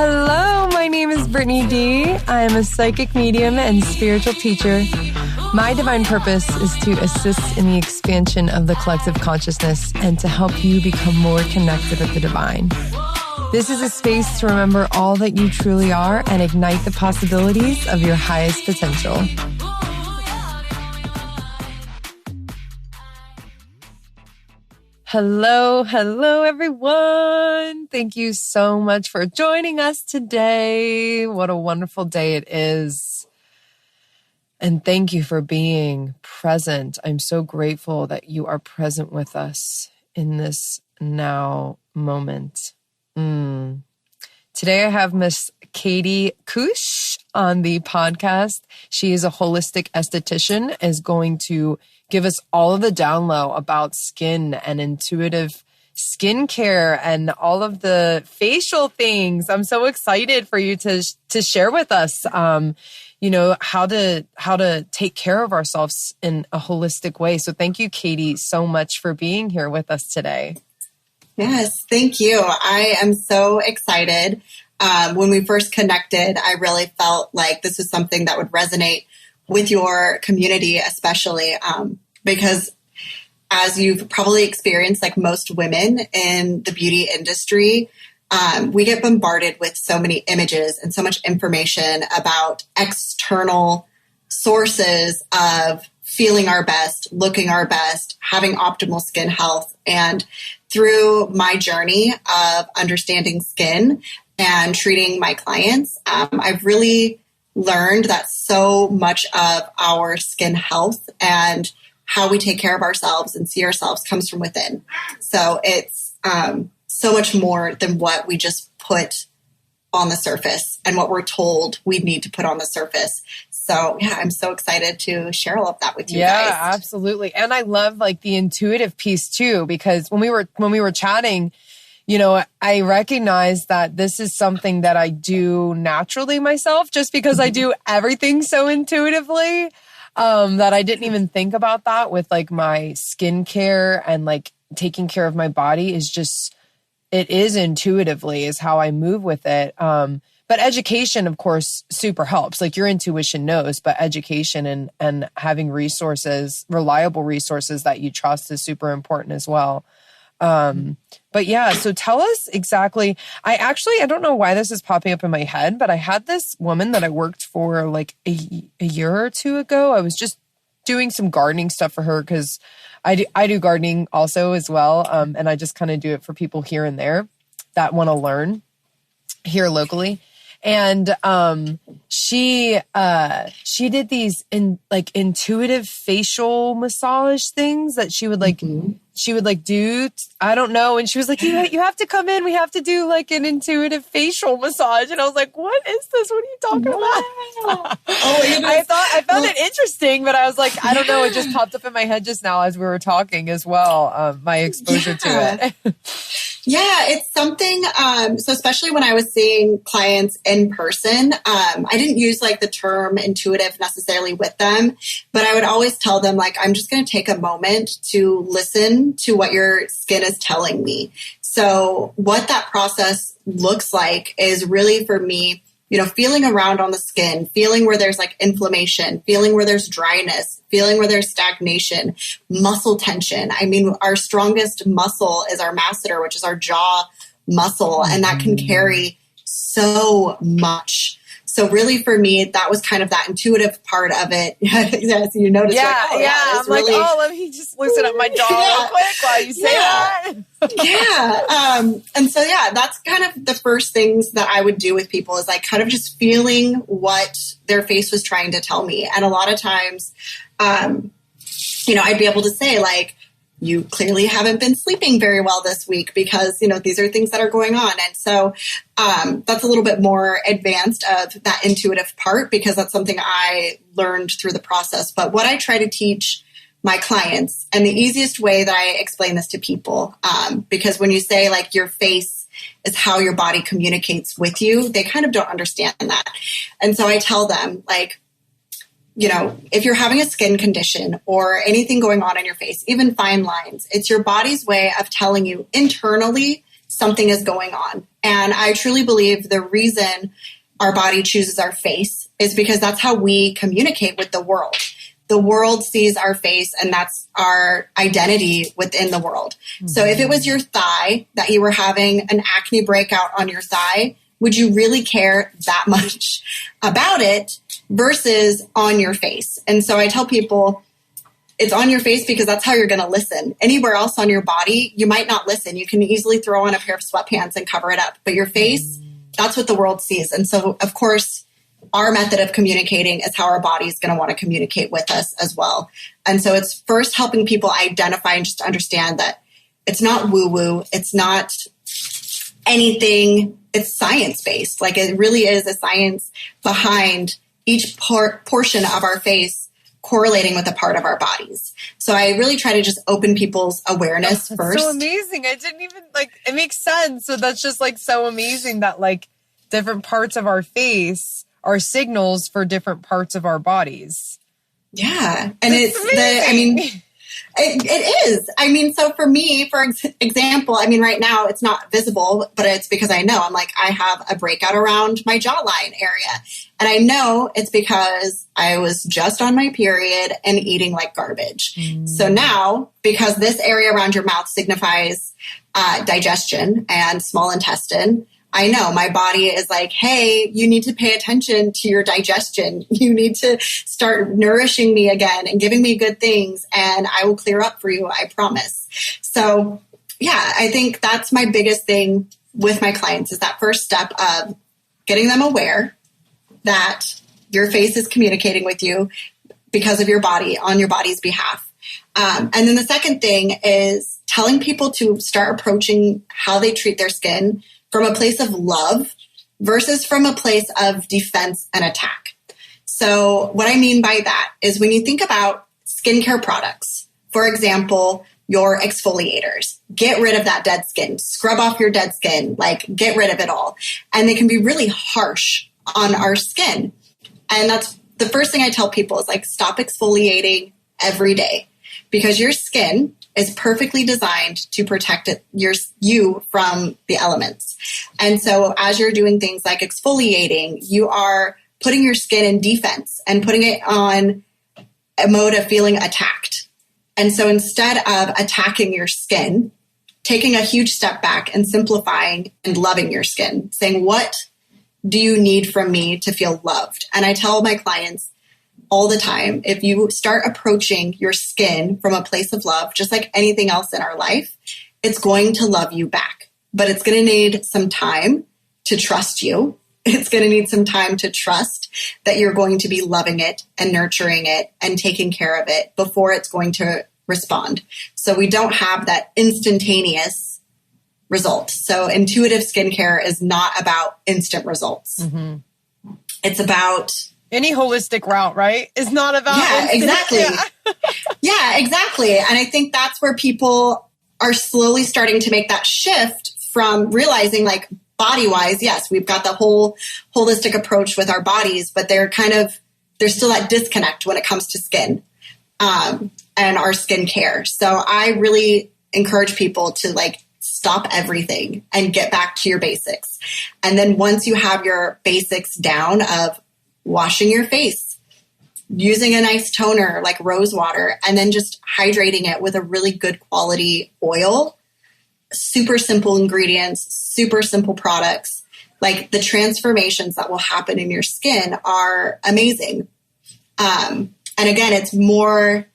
Hello, my name is Brittany D. I am a psychic medium and spiritual teacher. My divine purpose is to assist in the expansion of the collective consciousness and to help you become more connected with the divine. This is a space to remember all that you truly are and ignite the possibilities of your highest potential. Hello, everyone. Thank you so much for joining us today. What a wonderful day it is. And thank you for being present. I'm so grateful that you are present with us in this now moment. Today I have Miss 𝗂𝗶𝘁𝘁 on the podcast. She is a holistic esthetician, is going to give us all of the down low about skin and intuitive skincare and all of the facial things. I'm so excited for you to share with us, how to take care of ourselves in a holistic way. So thank you, 𝗂𝗂, so much for being here with us today. Yes, thank you. I am so excited. When we first connected, I really felt like this is something that would resonate with your community, especially because as you've probably experienced, like most women in the beauty industry, we get bombarded with so many images and so much information about external sources of feeling our best, looking our best, having optimal skin health. And through my journey of understanding skin and treating my clients, I've really learned that so much of our skin health and how we take care of ourselves and see ourselves comes from within. So it's so much more than what we just put on the surface and what we're told we need to put on the surface. So yeah, I'm so excited to share all of that with you guys. Yeah, absolutely. And I love like the intuitive piece too, because when we were chatting, I recognize that this is something that I do naturally myself, just because I do everything so intuitively, that I didn't even think about that with like my skincare and like taking care of my body it is intuitively is how I move with it. But education, of course, super helps. Like your intuition knows, but education and having resources, reliable resources that you trust is super important as well. But yeah, so tell us exactly. I don't know why this is popping up in my head, but I had this woman that I worked for like a year or two ago. I was just doing some gardening stuff for her because I do gardening also as well. And I just kind of do it for people here and there that want to learn here locally. And she did these intuitive facial massage things that she would do. I don't know. And she was like, you have to come in. We have to do like an intuitive facial massage. And I was like, what is this? What are you talking about? I found it interesting, but I was like, I don't know. It just popped up in my head just now as we were talking as well. My exposure to it. Yeah, it's something, so especially when I was seeing clients in person, I didn't use like the term intuitive necessarily with them, but I would always tell them like, I'm just going to take a moment to listen to what your skin is telling me. So what that process looks like is really for me, feeling around on the skin, feeling where there's like inflammation, feeling where there's dryness, feeling where there's stagnation, muscle tension. I mean, our strongest muscle is our masseter, which is our jaw muscle, and that can carry so much. So really for me, that was kind of that intuitive part of it. Yes, you notice. Yeah. I'm really, like, let me just loosen up my jaw real quick while you say that. And so, that's kind of the first things that I would do with people is like kind of just feeling what their face was trying to tell me. And a lot of times, I'd be able to say like, you clearly haven't been sleeping very well this week because, these are things that are going on. And so that's a little bit more advanced of that intuitive part because that's something I learned through the process. But what I try to teach my clients, and the easiest way that I explain this to people, because when you say like your face is how your body communicates with you, they kind of don't understand that. And so I tell them like, if you're having a skin condition or anything going on in your face, even fine lines, it's your body's way of telling you internally something is going on. And I truly believe the reason our body chooses our face is because that's how we communicate with the world. The world sees our face, and that's our identity within the world. Mm-hmm. So if it was your thigh that you were having an acne breakout on your thigh, would you really care that much about it versus on your face? And so I tell people it's on your face because that's how you're going to listen. Anywhere else on your body, you might not listen. You can easily throw on a pair of sweatpants and cover it up. But your face, that's what the world sees. And so, of course, our method of communicating is how our body is going to want to communicate with us as well. And so it's first helping people identify and just understand that it's not woo-woo. It's not anything. It's science-based. Like, it really is a science behind each portion of our face correlating with a part of our bodies. So I really try to just open people's awareness first. So amazing. I didn't even it makes sense. So that's just so amazing that different parts of our face are signals for different parts of our bodies. Yeah. And it is. I mean, so for me, for example, right now it's not visible, but it's because I know I have a breakout around my jawline area. And I know it's because I was just on my period and eating like garbage. So now, because this area around your mouth signifies digestion and small intestine, I know my body is hey, you need to pay attention to your digestion. You need to start nourishing me again and giving me good things, and I will clear up for you, I promise. So yeah, I think that's my biggest thing with my clients is that first step of getting them aware that your face is communicating with you because of your body on your body's behalf. And then the second thing is telling people to start approaching how they treat their skin from a place of love versus from a place of defense and attack. So what I mean by that is when you think about skincare products, for example, your exfoliators, get rid of that dead skin, scrub off your dead skin, get rid of it all. And they can be really harsh on our skin. And that's the first thing I tell people is stop exfoliating every day because your skin is perfectly designed to protect you from the elements. And so as you're doing things like exfoliating, you are putting your skin in defense and putting it on a mode of feeling attacked. And so instead of attacking your skin, taking a huge step back and simplifying and loving your skin, saying, what do you need from me to feel loved? And I tell my clients all the time, if you start approaching your skin from a place of love, just like anything else in our life, it's going to love you back. But it's going to need some time to trust you. It's going to need some time to trust that you're going to be loving it and nurturing it and taking care of it before it's going to respond. So we don't have that instantaneous result. So intuitive skincare is not about instant results. Mm-hmm. It's about any holistic route, right? Is not about exactly. Yeah, exactly. And I think that's where people are slowly starting to make that shift from realizing body-wise, yes, we've got the whole holistic approach with our bodies, but there's still that disconnect when it comes to skin and our skin care. So I really encourage people to stop everything and get back to your basics. And then once you have your basics down of washing your face, using a nice toner like rose water, and then just hydrating it with a really good quality oil, super simple ingredients, super simple products, the transformations that will happen in your skin are amazing. And again, it's more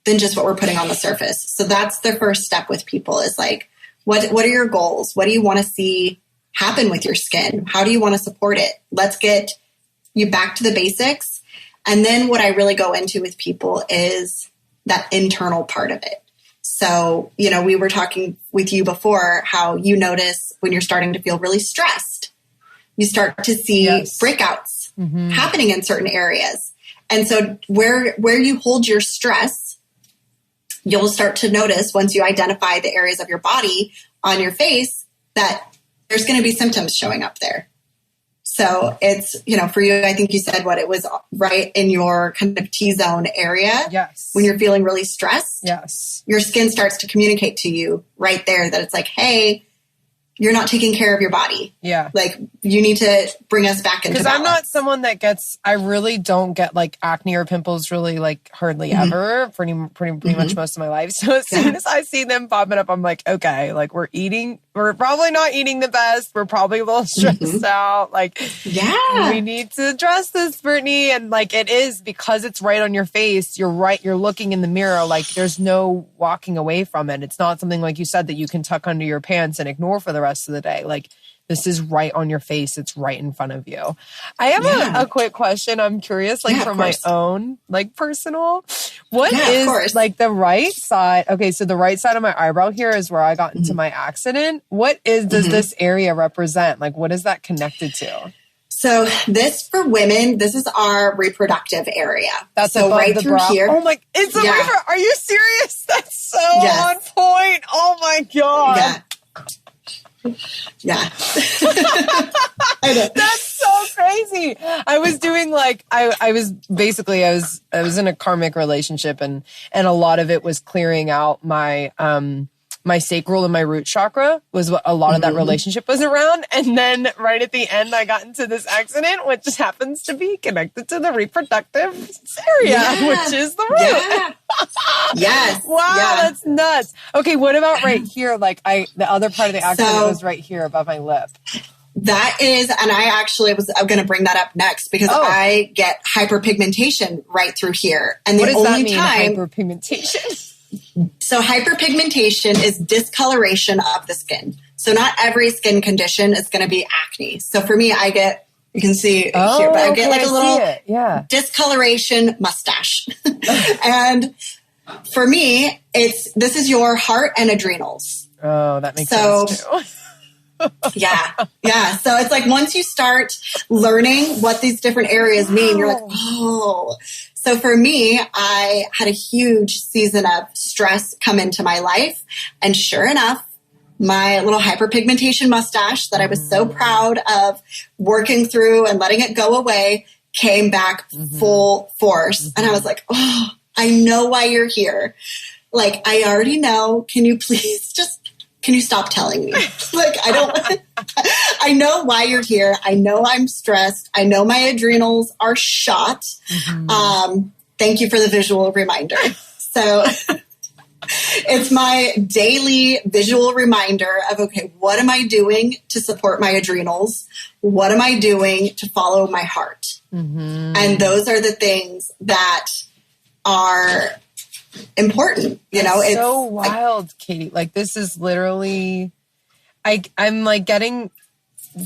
than just what we're putting on the surface. So that's the first step with people is what are your goals? What do you want to see happen with your skin? How do you want to support it? Let's get you back to the basics. And then what I really go into with people is that internal part of it. So, we were talking with you before how you notice when you're starting to feel really stressed, you start to see breakouts happening in certain areas. And so where you hold your stress, you'll start to notice once you identify the areas of your body on your face that there's going to be symptoms showing up there. So it's, for you, I think you said it was right in your kind of T-zone area. Yes. When you're feeling really stressed. Yes. Your skin starts to communicate to you right there that it's hey, you're not taking care of your body. Yeah. Like you need to bring us back into balance. Because I'm not someone that I really don't get like acne or pimples really like hardly ever, pretty much most of my life. So as soon as I see them popping up, I'm like, okay, like we're probably not eating the best. We're probably a little stressed out. Like, we need to address this, Brittany. And like, it is because it's right on your face. You're right. You're looking in the mirror. Like there's no walking away from it. It's not something like you said that you can tuck under your pants and ignore for the rest of the day. Like this is right on your face. It's right in front of you. I have a quick question. I'm curious, like from my own, like personal, what is like the right side? Okay. So the right side of my eyebrow here is where I got into my accident. What does this area represent? Like, what is that connected to? So this for women, this is our reproductive area. That's so right the through brow. here. Oh my, it's a are you serious? That's so on point. Oh my God. Yeah. I know. That's so crazy. I was doing like, I was in a karmic relationship and a lot of it was clearing out my sacral and my root chakra was what a lot of that relationship was around. And then right at the end, I got into this accident, which just happens to be connected to the reproductive area, which is the root. Yes. Wow. That's nuts. Okay. What about right here? Like the other part of the accident was right here above my lip. That is, and I actually I'm going to bring that up next because I get hyperpigmentation right through here. And what does that mean, hyperpigmentation? So hyperpigmentation is discoloration of the skin. So not every skin condition is going to be acne. So for me, you can see here, but I get like a little discoloration mustache. And for me, this is your heart and adrenals. Oh, that makes sense too. Yeah. So it's like once you start learning what these different areas mean, you're like, oh. So for me, I had a huge season of stress come into my life. And sure enough, my little hyperpigmentation mustache that I was so proud of working through and letting it go away came back full force. And I was like, oh, I know why you're here. Like, I already know. Can you please can you stop telling me? Like, I know why you're here. I know I'm stressed. I know my adrenals are shot. Thank you for the visual reminder. So it's my daily visual reminder of, okay, what am I doing to support my adrenals? What am I doing to follow my heart? And those are the things that are important, it's so wild, Katie. Like this is literally, I'm like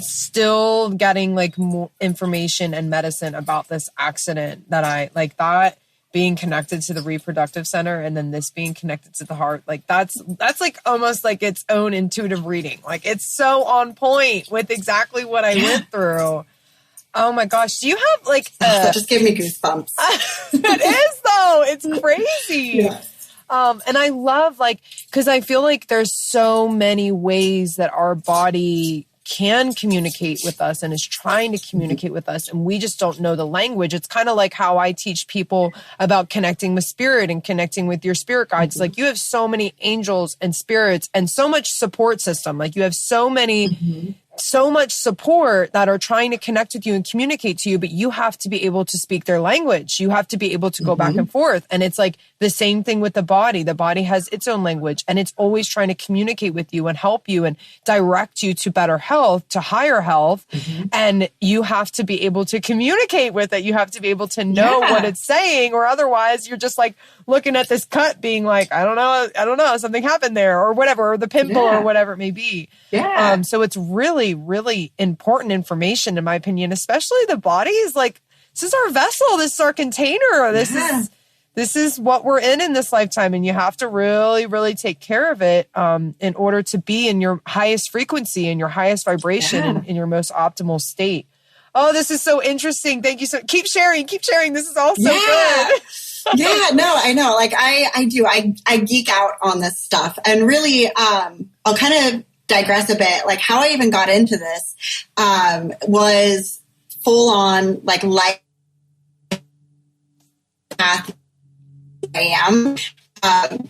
still getting like more information and medicine about this accident that I like, that being connected to the reproductive center and then this being connected to the heart. Like that's like almost like its own intuitive reading. Like it's so on point with exactly what I went through. Oh my gosh. Do you have like that just gave me goosebumps. It is though. It's crazy. And I love because I feel like there's so many ways that our body can communicate with us and is trying to communicate with us. And we just don't know the language. It's kind of like how I teach people about connecting with spirit and connecting with your spirit guides. Like you have so many angels and spirits and so much support system. Like you have so much support that are trying to connect with you and communicate to you, but you have to be able to speak their language. You have to be able to go back and forth. And it's like the same thing with the body. The body has its own language and it's always trying to communicate with you and help you and direct you to better health, to higher health. And you have to be able to communicate with it. You have to be able to know what it's saying, or otherwise you're just like looking at this cut being like, I don't know, something happened there or whatever, or the pimple or whatever it may be. So it's really, really important information, in my opinion, especially the body is like, this is our vessel. This is our container. This is what we're in this lifetime. And you have to really, really take care of it in order to be in your highest frequency and your highest vibration in your most optimal state. Oh, this is so interesting. Thank you. Keep sharing. This is all so good. No, I know. Like I do. I geek out on this stuff, and really, I'll kind of digress a bit. Like how I even got into this was full on like life path I am.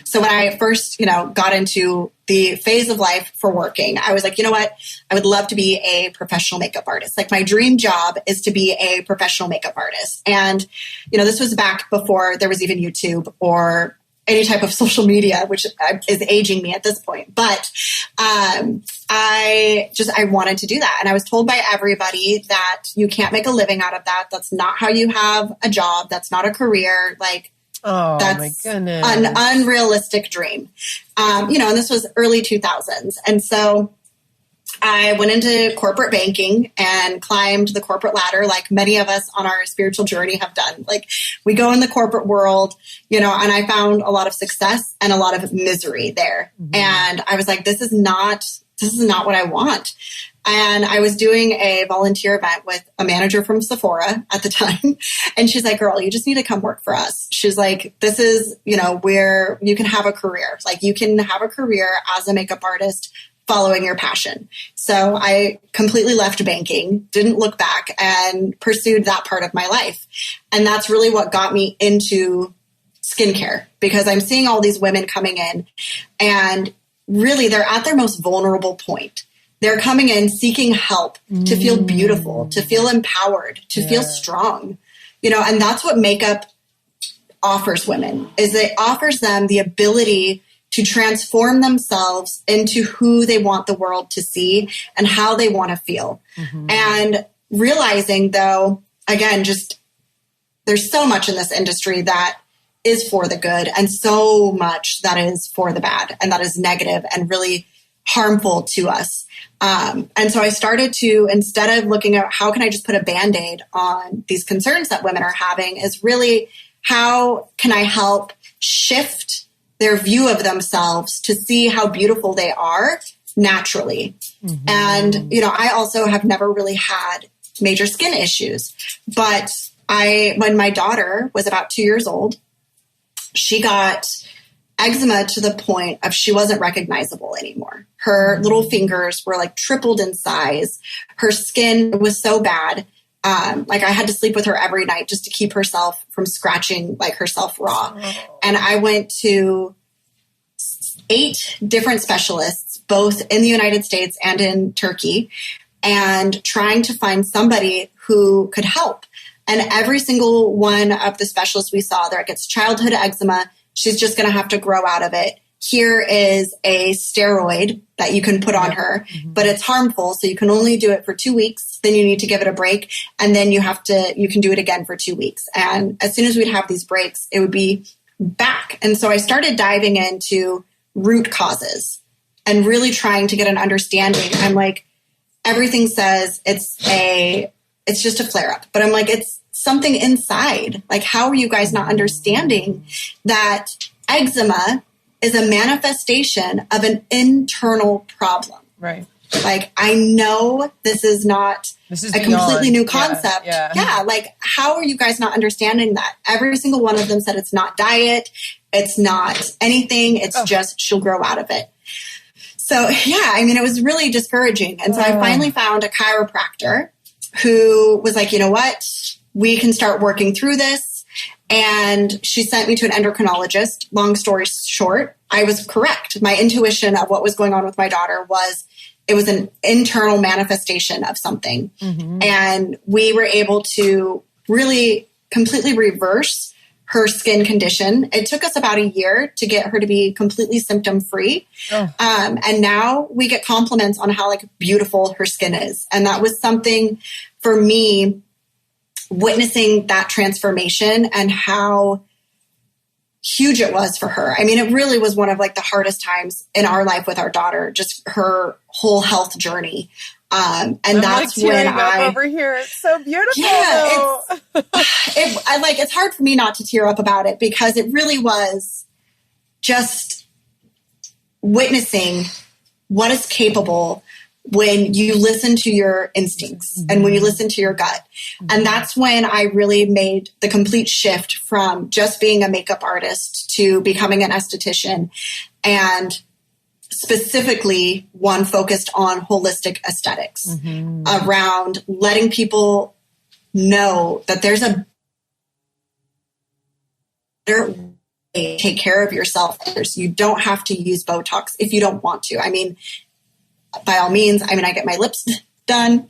So when I first, got into the phase of life for working, I was like, you know what? I would love to be a professional makeup artist. Like, my dream job is to be a professional makeup artist. And, this was back before there was even YouTube or any type of social media, which is aging me at this point. But I wanted to do that. And I was told by everybody that you can't make a living out of that. That's not how you have a job. That's not a career. Like, oh, that's my goodness. An unrealistic dream. And this was early 2000s. And so I went into corporate banking and climbed the corporate ladder, like many of us on our spiritual journey have done. Like, we go in the corporate world, and I found a lot of success and a lot of misery there. Mm-hmm. And I was like, this is not what I want. And I was doing a volunteer event with a manager from Sephora at the time. And she's like, girl, you just need to come work for us. She's like, this is, where you can have a career. Like, you can have a career as a makeup artist following your passion. So I completely left banking, didn't look back, and pursued that part of my life. And that's really what got me into skincare, because I'm seeing all these women coming in, and really they're at their most vulnerable point. They're coming in seeking help to feel beautiful, to feel empowered, to feel strong, and that's what makeup offers women, is it offers them the ability to transform themselves into who they want the world to see and how they want to feel. Mm-hmm. And realizing, though, again, just there's so much in this industry that is for the good and so much that is for the bad and that is negative and really harmful to us. And so I started to, instead of looking at how can I just put a Band-Aid on these concerns that women are having, is really how can I help shift their view of themselves to see how beautiful they are naturally. Mm-hmm. And, I also have never really had major skin issues, but when my daughter was about 2 years old, she got eczema to the point of she wasn't recognizable anymore. Her little fingers were like tripled in size. Her skin was so bad. Like, I had to sleep with her every night just to keep herself from scratching like herself raw. Oh. And I went to 8 different specialists, both in the United States and in Turkey, and trying to find somebody who could help. And every single one of the specialists we saw, they're like, it's childhood eczema. She's just going to have to grow out of it. Here is a steroid that you can put on her, but it's harmful. So you can only do it for 2 weeks. Then you need to give it a break. And then you can do it again for 2 weeks. And as soon as we'd have these breaks, it would be back. And so I started diving into root causes and really trying to get an understanding. I'm like, everything says it's just a flare up, but I'm like, it's something inside. Like, how are you guys not understanding that eczema is a manifestation of an internal problem? Right. Like, I know this is a completely new concept. Yeah. Like, how are you guys not understanding that? Every single one of them said it's not diet. It's not anything. It's just she'll grow out of it. So, it was really discouraging. And so I finally found a chiropractor who was like, you know what? We can start working through this. And she sent me to an endocrinologist. Long story short, I was correct. My intuition of what was going on with my daughter was it was an internal manifestation of something. Mm-hmm. And we were able to really completely reverse her skin condition. It took us about a year to get her to be completely symptom free. And now we get compliments on how beautiful her skin is. And that was something for me, witnessing that transformation and how huge it was for her. I mean, it really was one of the hardest times in our life with our daughter, just her whole health journey. And that's when I over here. It's so beautiful. Yeah, it's hard for me not to tear up about it because it really was just witnessing what is capable when you listen to your instincts and when you listen to your gut. And that's when I really made the complete shift from just being a makeup artist to becoming an esthetician, and specifically one focused on holistic aesthetics, around letting people know that there's a better take care of yourself. You don't have to use Botox if you don't want to. I mean, by all means, I get my lips done.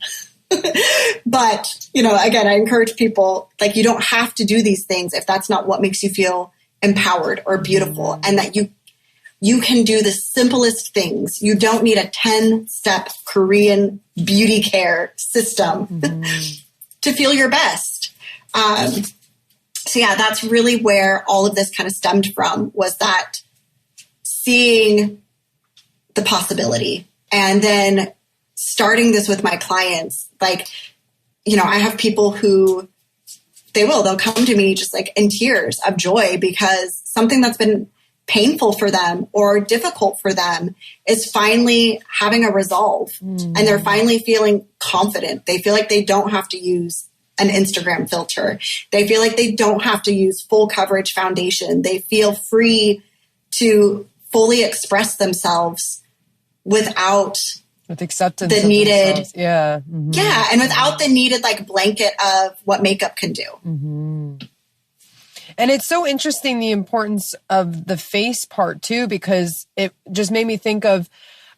But, again, I encourage people, like, you don't have to do these things if that's not what makes you feel empowered or beautiful, and that you can do the simplest things. You don't need a 10-step Korean beauty care system to feel your best. So yeah, that's really where all of this kind of stemmed from, was that seeing the possibility, and then starting this with my clients. Like, I have people who they'll come to me just like in tears of joy, because something that's been painful for them or difficult for them is finally having a resolve, and they're finally feeling confident. They feel like they don't have to use an Instagram filter. They feel like they don't have to use full coverage foundation. They feel free to fully express themselves with acceptance the needed, yeah, and without the needed like blanket of what makeup can do. And it's so interesting, the importance of the face part too, because it just made me think of,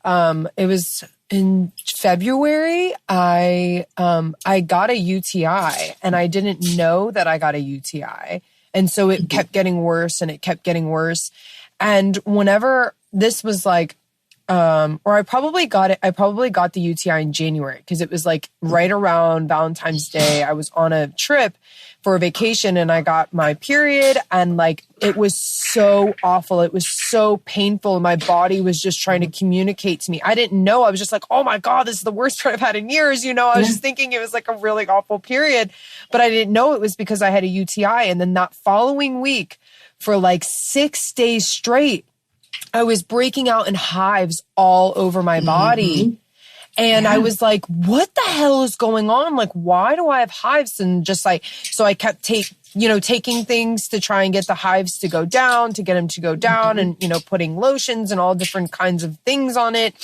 it was in February, I got a UTI, and I didn't know that I got a UTI. And so it kept getting worse, and it kept getting worse. And whenever this was like, or I probably got the UTI in January, because it was like right around Valentine's Day. I was on a trip for a vacation, and I got my period, and like, it was so awful. It was so painful. My body was just trying to communicate to me. I didn't know. I was just like, oh my God, this is the worst part I've had in years. I was just thinking it was like a really awful period, but I didn't know it was because I had a UTI. And then that following week, for like 6 days straight, I was breaking out in hives all over my body. And I was like, what the hell is going on? Like, why do I have hives? And just like, so I kept taking things to try and get the hives to go down, to get them to go down, and, putting lotions and all different kinds of things on it.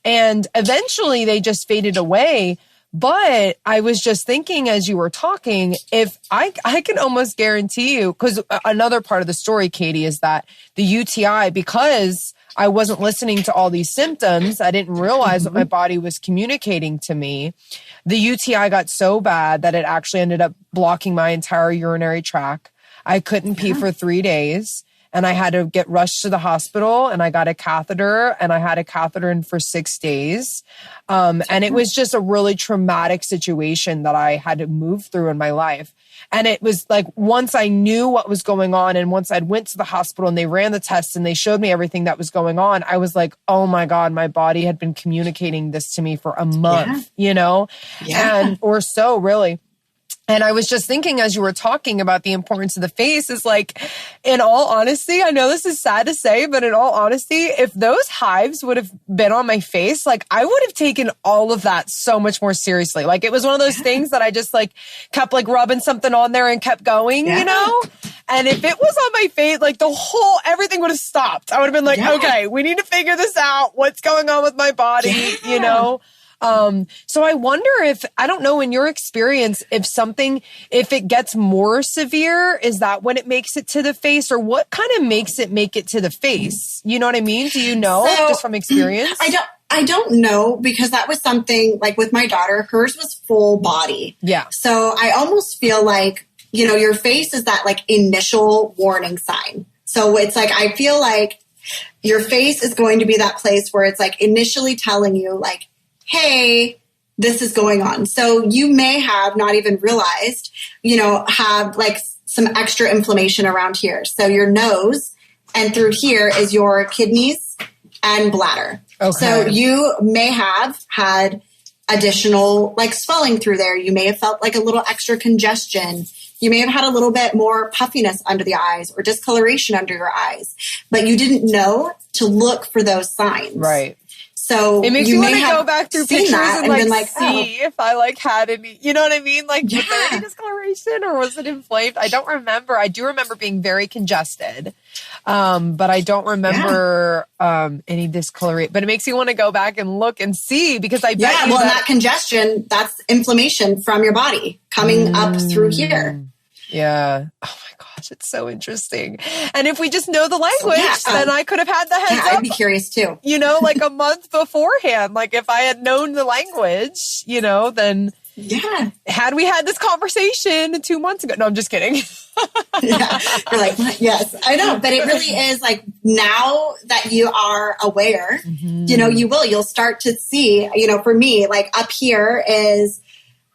And eventually they just faded away. But I was just thinking, as you were talking, if I can almost guarantee you, because another part of the story, Katie, is that the UTI, because I wasn't listening to all these symptoms, I didn't realize what my body was communicating to me. The UTI got so bad that it actually ended up blocking my entire urinary tract. I couldn't pee for 3 days. And I had to get rushed to the hospital, and I got a catheter, and I had a catheter in for 6 days. And it was just a really traumatic situation that I had to move through in my life. And it was like, once I knew what was going on, and once I went to the hospital and they ran the tests and they showed me everything that was going on, I was like, oh my God, my body had been communicating this to me for a month, and or so, really. And I was just thinking, as you were talking about the importance of the face, is like, in all honesty, I know this is sad to say, but in all honesty, if those hives would have been on my face, like, I would have taken all of that so much more seriously. Like, it was one of those things that I just like kept like rubbing something on there and kept going, And if it was on my face, like everything would have stopped. I would have been like, okay, we need to figure this out. What's going on with my body, So I wonder if, I don't know, in your experience, if it gets more severe, is that when it makes it to the face, or what kind of makes it make it to the face? You know what I mean? Do you know, just from experience? I don't know, because that was something like with my daughter, hers was full body. Yeah. So I almost feel like, your face is that like initial warning sign. So it's like, I feel like your face is going to be that place where it's like initially telling you like, hey, this is going on. So you may have not even realized, have like some extra inflammation around here. So your nose and through here is your kidneys and bladder. Okay. So you may have had additional like swelling through there. You may have felt like a little extra congestion. You may have had a little bit more puffiness under the eyes or discoloration under your eyes, but you didn't know to look for those signs. Right. So it makes you want to go back through pictures and like see if I like had any, you know what I mean? Like, was there any discoloration, or was it inflamed? I don't remember. I do remember being very congested, but I don't remember any discoloration. But it makes you want to go back and look and see, because I bet that congestion, that's inflammation from your body coming up through here. Yeah. Oh my gosh. gosh, it's so interesting. And if we just know the language, then I could have had the heads up. I'd be curious too. You know, like a month beforehand. Like if I had known the language, you know, then had we had this conversation 2 months ago. No, I'm just kidding. Yeah. You're like, what? Yes, I know. But it really is like now that you are aware, you know, you'll start to see, you know, for me, like up here is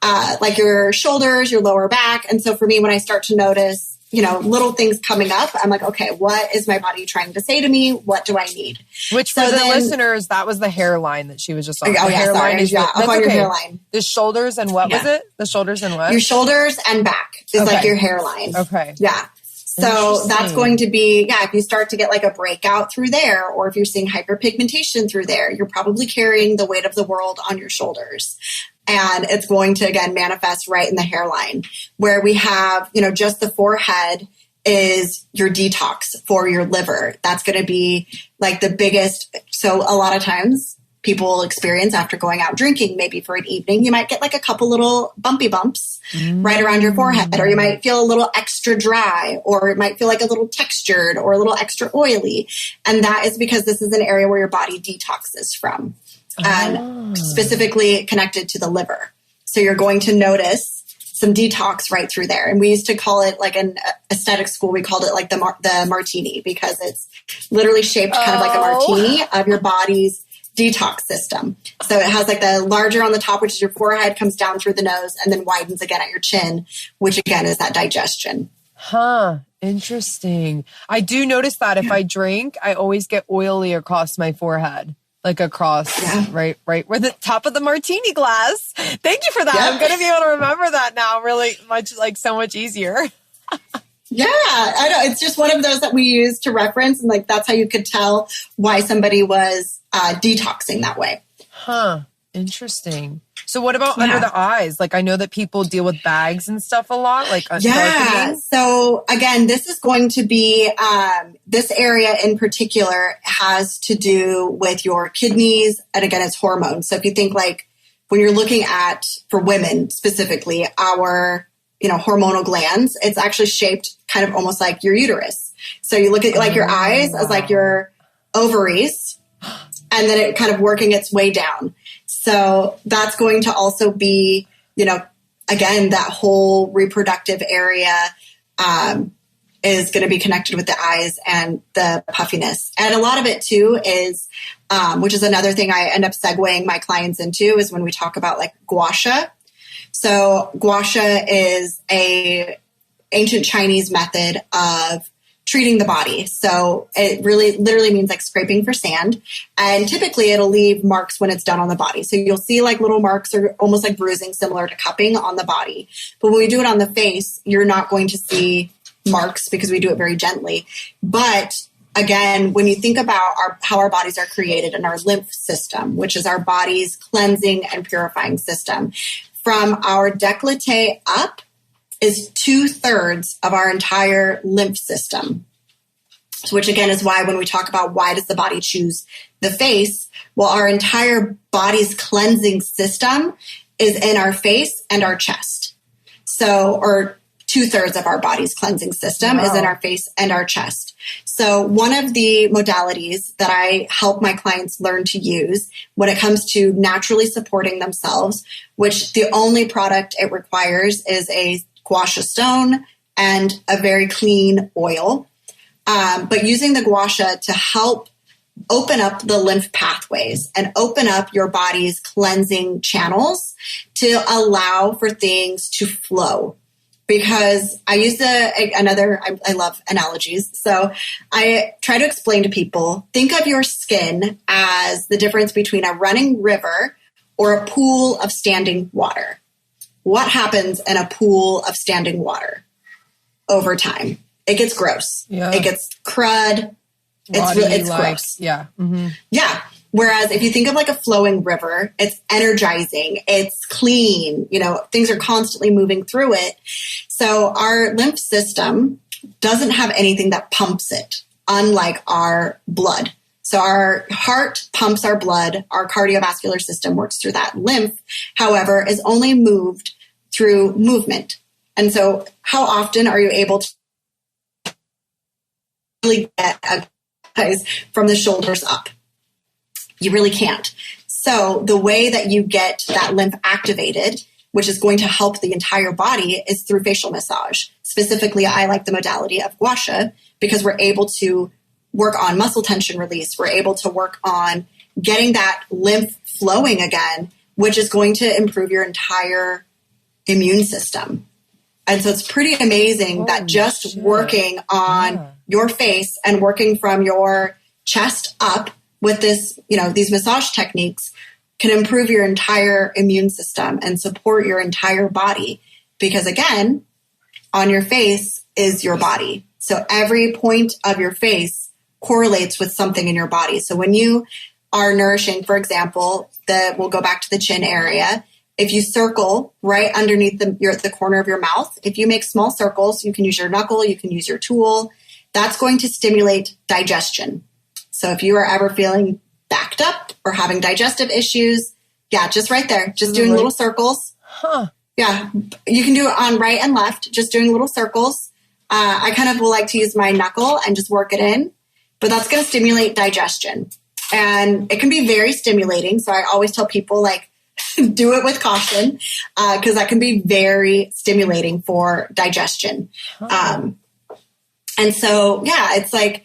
like your shoulders, your lower back. And so for me, when I start to notice, you know, little things coming up, I'm like, okay, what is my body trying to say to me? What do I need? Which for the listeners, that was the hairline that she was just on. Oh, the hairline is up on your hairline. The shoulders and what was it? The shoulders and what? Your shoulders and back is like your hairline. Okay. Yeah. So that's going to be, if you start to get like a breakout through there, or if you're seeing hyperpigmentation through there, you're probably carrying the weight of the world on your shoulders. And it's going to, again, manifest right in the hairline where we have, you know, just the forehead is your detox for your liver. That's going to be like the biggest. So a lot of times people experience after going out drinking, maybe for an evening, you might get like a couple little bumpy bumps right around your forehead, or you might feel a little extra dry, or it might feel like a little textured or a little extra oily. And that is because this is an area where your body detoxes from. And specifically connected to the liver. So you're going to notice some detox right through there. And we used to call it, like in aesthetic school, we called it like the martini, because it's literally shaped kind of like a martini of your body's detox system. So it has like the larger on the top, which is your forehead, comes down through the nose and then widens again at your chin, which again is that digestion. Interesting. I do notice that if I drink, I always get oily across my forehead. Like across, right where the top of the martini glass. Thank you for that. I'm going to be able to remember that now really much, like so much easier. Yeah, I know. It's just one of those that we use to reference. And like, that's how you could tell why somebody was detoxing that way. Interesting. So what about under the eyes? Like I know that people deal with bags and stuff a lot, like darkening. So again, this is going to be, this area in particular has to do with your kidneys. And again, it's hormones. So if you think like when you're looking at, for women specifically, our, you know, hormonal glands, it's actually shaped kind of almost like your uterus. So you look at like your eyes as like your ovaries, and then it kind of working its way down. So that's going to also be, you know, again, that whole reproductive area is going to be connected with the eyes and the puffiness. And a lot of it too is, which is another thing I end up segueing my clients into, is when we talk about like 𝗄𝗶𝘁. So 𝗄𝗶𝘁 is a ancient Chinese method of treating the body. So it really literally means like scraping for sand. And typically it'll leave marks when it's done on the body. So you'll see like little marks or almost like bruising similar to cupping on the body. But when we do it on the face, you're not going to see marks because we do it very gently. But again, when you think about how our bodies are created and our lymph system, which is our body's cleansing and purifying system, from our décolleté up is 2/3 of our entire lymph system, which again is why when we talk about why does the body choose the face, well, our entire body's cleansing system is in our face and our chest. So, or 2/3 of our body's cleansing system is in our face and our chest. So one of the modalities that I help my clients learn to use when it comes to naturally supporting themselves, which the only product it requires is a guasha stone and a very clean oil. But using the guasha to help open up the lymph pathways and open up your body's cleansing channels to allow for things to flow. Because I use I love analogies. So I try to explain to people, think of your skin as the difference between a running river or a pool of standing water. What happens in a pool of standing water over time? It gets gross. Yeah. It gets crud. It's gross. Yeah. Mm-hmm. Yeah. Whereas if you think of like a flowing river, it's energizing, it's clean, you know, things are constantly moving through it. So our lymph system doesn't have anything that pumps it, unlike our blood. So our heart pumps our blood, our cardiovascular system works through that. Lymph, however, is only moved through movement. And so how often are you able really get a exercise from the shoulders up. You really can't. So the way that you get that lymph activated, which is going to help the entire body, is through facial massage. Specifically, I like the modality of 𝗂𝘶 because we're able to work on muscle tension release. We're able to work on getting that lymph flowing again, which is going to improve your entire immune system. And so it's pretty amazing that just working on your face and working from your chest up with this, these massage techniques can improve your entire immune system and support your entire body. Because again, on your face is your body. So every point of your face correlates with something in your body. So when you are nourishing, for example, we'll go back to the chin area. If you circle right underneath the corner of your mouth, if you make small circles, you can use your knuckle, you can use your tool. That's going to stimulate digestion. So if you are ever feeling backed up or having digestive issues, just right there, just doing little circles. Yeah, you can do it on right and left, just doing little circles. I kind of will like to use my knuckle and just work it in, but that's going to stimulate digestion. And it can be very stimulating. So I always tell people, do it with caution, because that can be very stimulating for digestion. And so, it's like,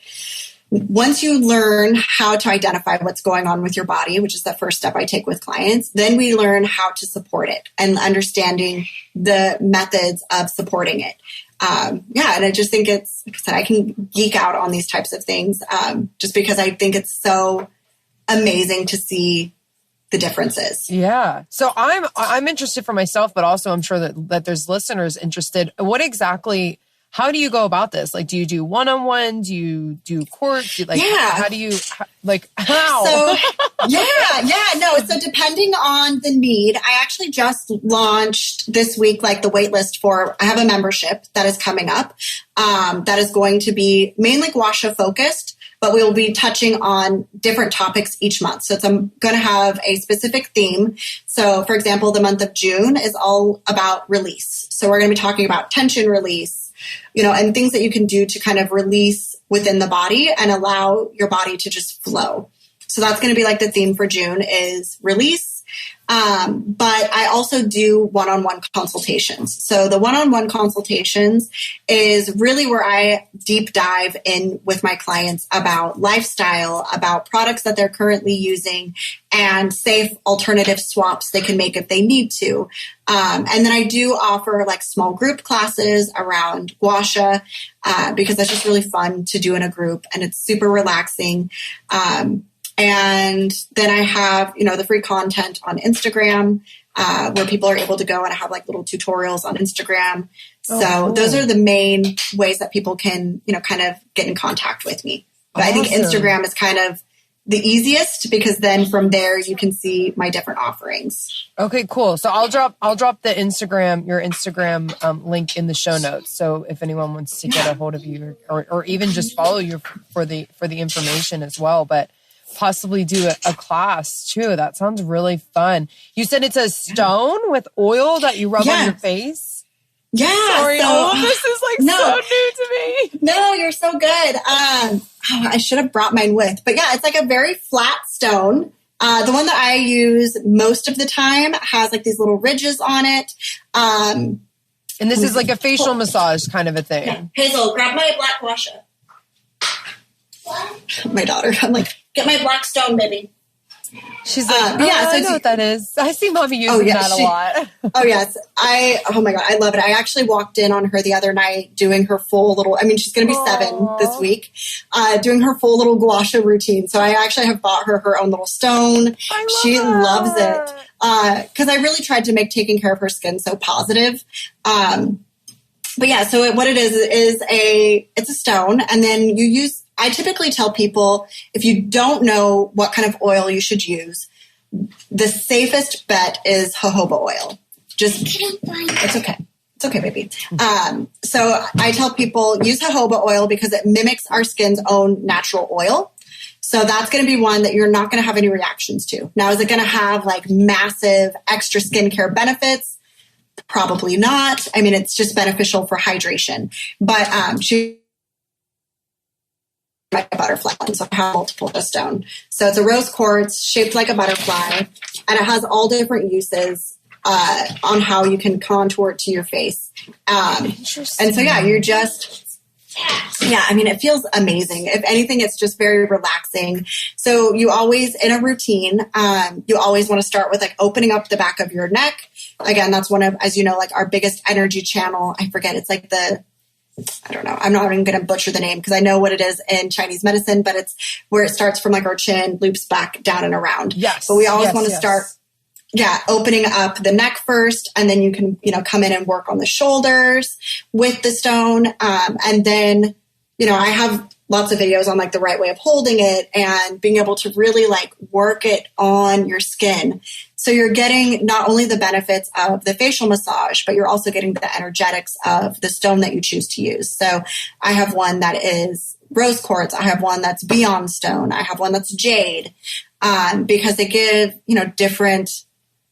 once you learn how to identify what's going on with your body, which is the first step I take with clients, then we learn how to support it and understanding the methods of supporting it. And I just think it's, like I said, I can geek out on these types of things, just because I think it's so amazing to see the differences. Yeah. So I'm interested for myself, but also I'm sure that there's listeners interested. How do you go about this? Do you do one-on-one? Do you do court? How do you, how? So, So depending on the need, I actually just launched this week, the wait list I have a membership that is coming up, that is going to be mainly 𝗂𝘶 focused, but we will be touching on different topics each month. So I'm going to have a specific theme. So for example, the month of June is all about release. So we're going to be talking about tension release, and things that you can do to kind of release within the body and allow your body to just flow. So that's going to be the theme for June is release. But I also do one-on-one consultations. So the one-on-one consultations is really where I deep dive in with my clients about lifestyle, about products that they're currently using, and safe alternative swaps they can make if they need to. And then I do offer small group classes around 𝗂𝘶, because that's just really fun to do in a group and it's super relaxing. And then I have, the free content on Instagram, where people are able to go and I have little tutorials on Instagram. So those are the main ways that people can, kind of get in contact with me. But I think Instagram is kind of the easiest because then from there you can see my different offerings. Okay, cool. So I'll drop your Instagram link in the show notes. So if anyone wants to get a hold of you or even just follow you for the information as well, but possibly do a class too. That sounds really fun. You said it's a stone with oil that you rub on your face? Yeah. Sorry, all of this is so new to me. No, you're so good. I should have brought mine with. But yeah, it's a very flat stone. The one that I use most of the time has these little ridges on it. And this is a facial massage kind of a thing. Yeah. Hazel, grab my black 𝗂𝘶. What? My daughter. I'm get my black stone, baby. She's I know what that is. I see mommy using that a lot. Oh, yes. Oh my God. I love it. I actually walked in on her the other night doing her full little, she's going to be 7 this week, doing her full little 𝗂𝘶 routine. So I actually have bought her own little stone. She loves it. Because I really tried to make taking care of her skin so positive. But yeah, so what it is it's a stone, and then I typically tell people if you don't know what kind of oil you should use, the safest bet is jojoba oil. It's okay. It's okay, baby. So I tell people use jojoba oil because it mimics our skin's own natural oil. So that's going to be one that you're not going to have any reactions to. Now, is it going to have massive extra skincare benefits? Probably not. It's just beneficial for hydration. But like a butterfly. So I have multiple stone. So it's a rose quartz shaped like a butterfly, and it has all different uses on how you can contour it to your face. And so, yeah, you're just... Yeah, I mean, it feels amazing. If anything, it's just very relaxing. So you always, in a routine, you always want to start with like opening up the back of your neck. Again, that's one of, as you know, like our biggest energy channel. I forget, it's like I don't know, I'm not even going to butcher the name because I know what it is in Chinese medicine, but it's where it starts from like our chin, loops back, down and around. Yes. But we always want to start, opening up the neck first, and then you can, come in and work on the shoulders with the stone. And then, I have lots of videos on like the right way of holding it and being able to really like work it on your skin. So you're getting not only the benefits of the facial massage, but you're also getting the energetics of the stone that you choose to use. So I have one that is rose quartz. I have one that's beyond stone. I have one that's jade, because they give, different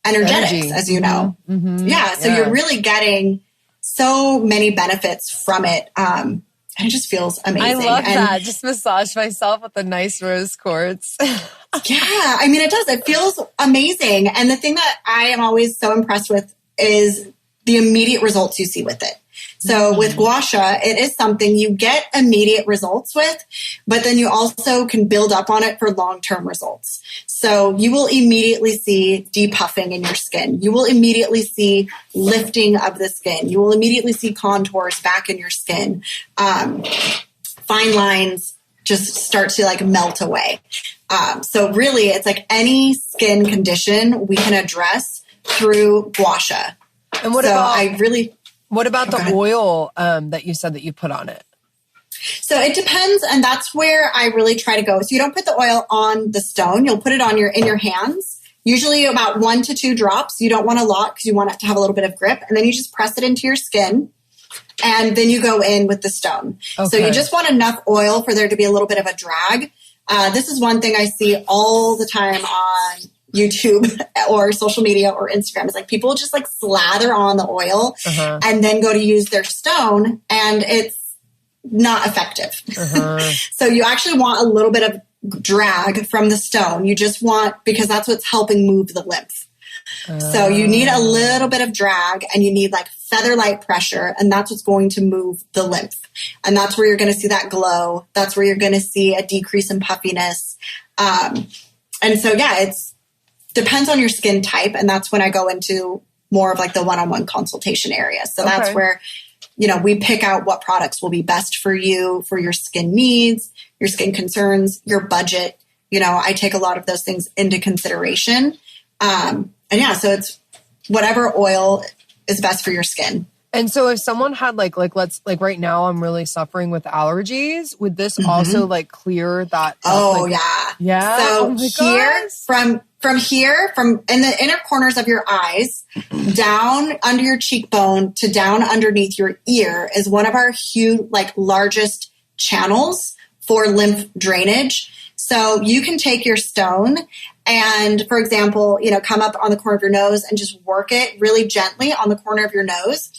energetics, as you know. Mm-hmm. Yeah. So you're really getting so many benefits from it. And it just feels amazing. I love that. Just massage myself with a nice rose quartz. Yeah. I mean, it does. It feels amazing. And the thing that I am always so impressed with is the immediate results you see with it. So with gua sha, it is something you get immediate results with, but then you also can build up on it for long-term results. So you will immediately see depuffing in your skin. You will immediately see lifting of the skin. You will immediately see contours back in your skin. Fine lines just start to like melt away. So really it's like any skin condition we can address through gua sha. And what about the oil that you said that you put on it? So it depends, and that's where I really try to go. So you don't put the oil on the stone; you'll put it on in your hands. Usually about 1 to 2 drops. You don't want a lot because you want it to have a little bit of grip, and then you just press it into your skin, and then you go in with the stone. Okay. So you just want enough oil for there to be a little bit of a drag. This is one thing I see all the time on YouTube or social media or Instagram. It's like people just like slather on the oil and then go to use their stone, and it's not effective. So you actually want a little bit of drag from the stone. You just want, because that's what's helping move the lymph. So you need a little bit of drag, and you need like feather light pressure, and that's what's going to move the lymph. And that's where you're going to see that glow. That's where you're going to see a decrease in puffiness. And so, yeah, it's depends on your skin type. And that's when I go into more of like the one-on-one consultation area. So that's where, we pick out what products will be best for you, for your skin needs, your skin concerns, your budget. I take a lot of those things into consideration. And yeah, so it's whatever oil is best for your skin. And so if someone had like right now I'm really suffering with allergies, would this also like clear that? Yeah. So from in the inner corners of your eyes, down under your cheekbone to down underneath your ear is one of our huge, largest channels for lymph drainage. So you can take your stone and, for example, come up on the corner of your nose and just work it really gently on the corner of your nose.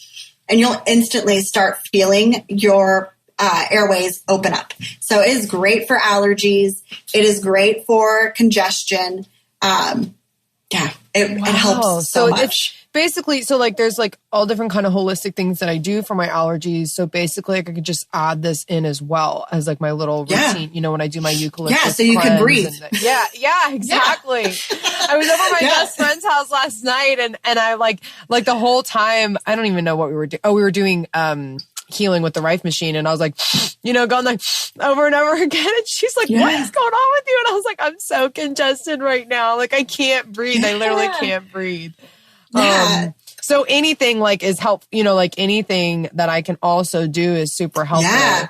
And you'll instantly start feeling your airways open up. So it is great for allergies. It is great for congestion. It helps so much. It's basically, there's all different kind of holistic things that I do for my allergies. So basically I could just add this in as well as my little routine, when I do my eucalyptus. Yeah, so you can breathe. Yeah, exactly. Yeah. I was over at my best friend's house last night and I like the whole time, I don't even know what we were doing. Oh, we were doing healing with the Rife machine. And I was going over and over again. And she's like, what is going on with you? And I was like, I'm so congested right now. I can't breathe. I literally can't breathe. Yeah. So anything is help, anything that I can also do is super helpful. Yeah,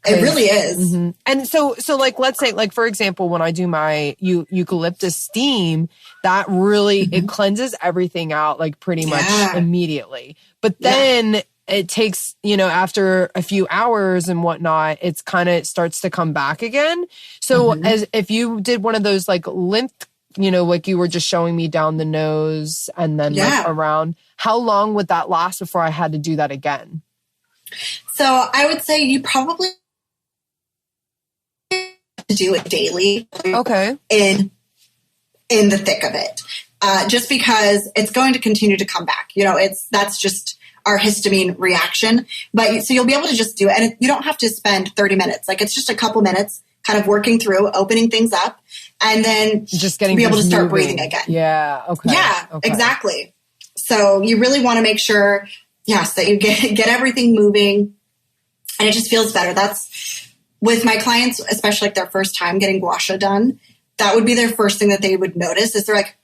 it really is. Mm-hmm. And so let's say, for example, when I do my eucalyptus steam, that really, it cleanses everything out pretty much immediately. But then it takes, after a few hours and whatnot, it's kind of starts to come back again. So as if you did one of those lymph, you were just showing me down the nose and then around, how long would that last before I had to do that again? So I would say you probably to do it daily. Okay. In the thick of it. Just because it's going to continue to come back. That's just our histamine reaction. But so you'll be able to just do it. And you don't have to spend 30 minutes. Like it's just a couple minutes kind of working through, opening things up, and then just getting be able to start moving. breathing again. Yeah. Okay. Yeah, okay. Exactly. So you really want to make sure, yes, that you get everything moving and it just feels better. That's with my clients, especially like their first time getting gua sha done. That would be their first thing that they would notice is they're like,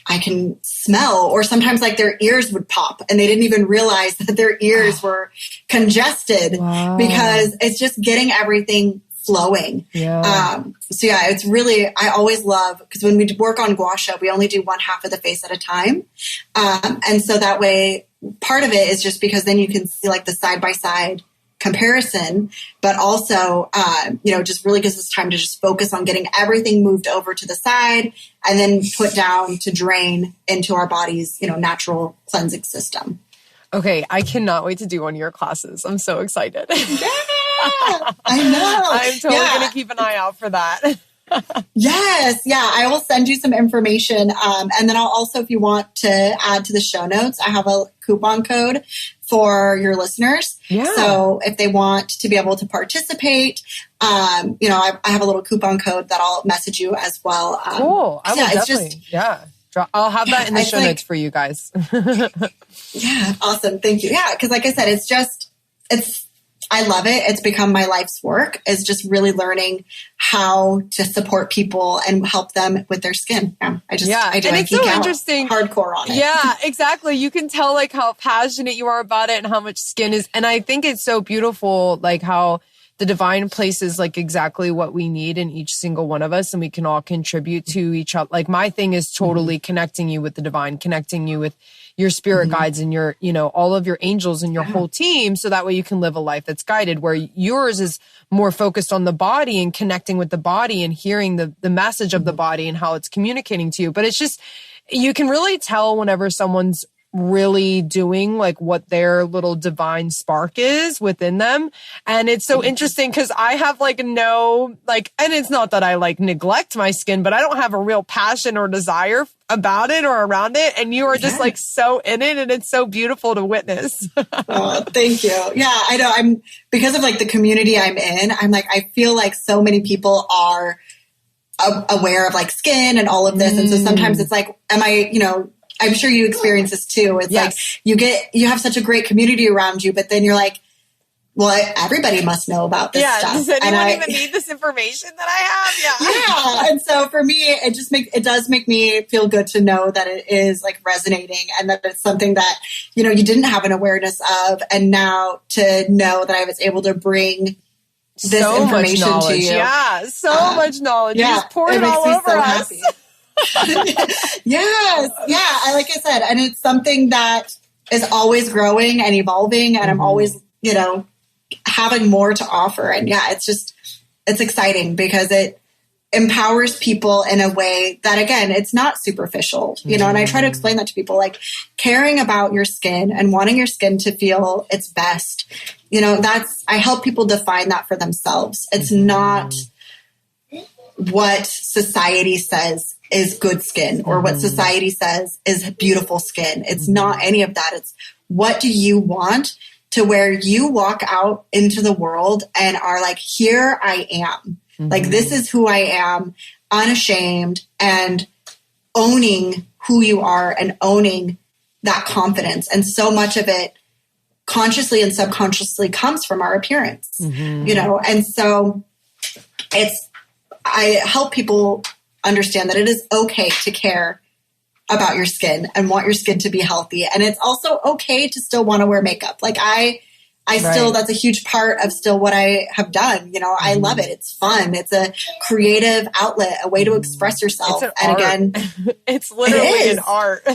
I can smell, or sometimes like their ears would pop and they didn't even realize that their ears were congested because it's just getting everything flowing. Yeah. So yeah, it's really, I always love, because when we work on gua sha, we only do one half of the face at a time. And so that way, part of it is just because then you can see like the side-by-side comparison, but also, just really gives us time to just focus on getting everything moved over to the side and then put down to drain into our body's, natural cleansing system. Okay. I cannot wait to do one of your classes. I'm so excited. Yeah, I know. I'm totally going to keep an eye out for that. Yes. Yeah. I will send you some information. And then I'll also, if you want to add to the show notes, I have a coupon code for your listeners. Yeah. So if they want to be able to participate, I have a little coupon code that I'll message you as well. Cool. I will definitely. I'll have that in the show notes for you guys. Yeah. Awesome. Thank you. Yeah. Cause like I said, I love it. It's become my life's work, is just really learning how to support people and help them with their skin. Yeah, I do. And it's so interesting. Hardcore on it. Yeah, exactly. You can tell like how passionate you are about it and how much skin is. And I think it's so beautiful, like how the divine places like exactly what we need in each single one of us, and we can all contribute to each other. Like my thing is totally connecting you with the divine, connecting you with your spirit guides and your, all of your angels and your whole team. So that way you can live a life that's guided, where yours is more focused on the body and connecting with the body and hearing the message of the body and how it's communicating to you. But it's just, you can really tell whenever someone's really doing like what their little divine spark is within them. And it's so interesting because I have and it's not that I neglect my skin, but I don't have a real passion or desire about it or around it. And you are just so in it, and it's so beautiful to witness. Oh, thank you. Yeah, I know. I'm, because of the community I'm in, I feel like so many people are aware of skin and all of this. And so sometimes it's am I, I'm sure you experience this too. It's you have such a great community around you, but then you're well, everybody must know about this stuff. Does anyone even need this information that I have? Yeah. And so for me, it does make me feel good to know that it is resonating, and that it's something that, you didn't have an awareness of. And now to know that I was able to bring this information to you. Yeah. So much knowledge. You just poured it all over us. Happy. Yes. Yeah. Like I said, and it's something that is always growing and evolving, and I'm always, having more to offer. And it's exciting because it empowers people in a way that, again, it's not superficial, and I try to explain that to people, caring about your skin and wanting your skin to feel its best. I help people define that for themselves. It's not what society says is good skin or what society says is beautiful skin. It's not any of that. It's what do you want to where you walk out into the world and are here I am. This is who I am, unashamed, and owning who you are and owning that confidence. And so much of it consciously and subconsciously comes from our appearance, and so I help people understand that it is okay to care about your skin and want your skin to be healthy. And it's also okay to still want to wear makeup. I still, that's a huge part of still what I have done. I love it. It's fun. It's a creative outlet, a way to express yourself. And again, it's literally an art.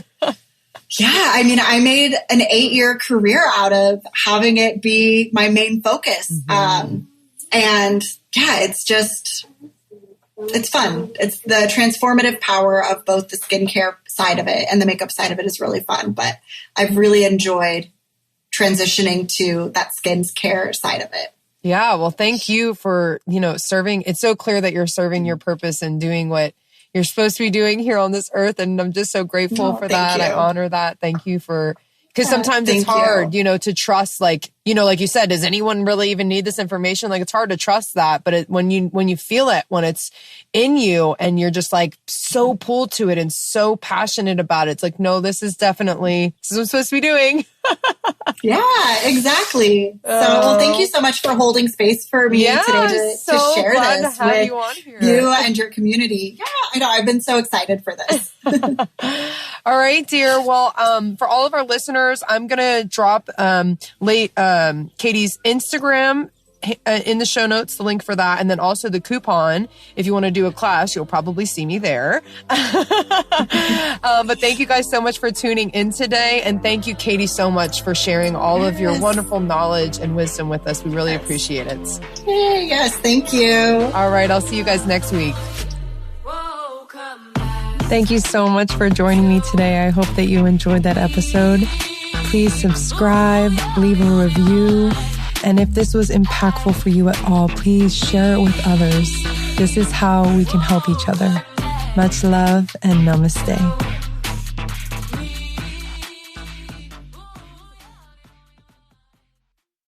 Yeah. I mean, I made an 8-year career out of having it be my main focus. It's fun. It's the transformative power of both the skincare side of it and the makeup side of it is really fun. But I've really enjoyed transitioning to that skin care side of it. Yeah. Well, thank you for, serving. It's so clear that you're serving your purpose and doing what you're supposed to be doing here on this earth. And I'm just so grateful for that. I honor that. Thank you because sometimes it's hard, to trust, like you said, does anyone really even need this information? Like, it's hard to trust that. But when you feel it, when it's in you and you're just like so pulled to it and so passionate about it, it's like, no, this is what I'm supposed to be doing. Yeah, exactly. Well, thank you so much for holding space for me today to share this with you and your community. Yeah, I know. I've been so excited for this. All right, dear. Well, for all of our listeners, I'm going to drop Katie's Instagram in the show notes, the link for that, and then also the coupon. If you want to do a class, you'll probably see me there. But thank you guys so much for tuning in today. And thank you, Katie, so much for sharing all of your wonderful knowledge and wisdom with us. We really appreciate it. Yes, thank you. All right, I'll see you guys next week. Thank you so much for joining me today. I hope that you enjoyed that episode. Please subscribe, leave a review. And if this was impactful for you at all, please share it with others. This is how we can help each other. Much love and namaste.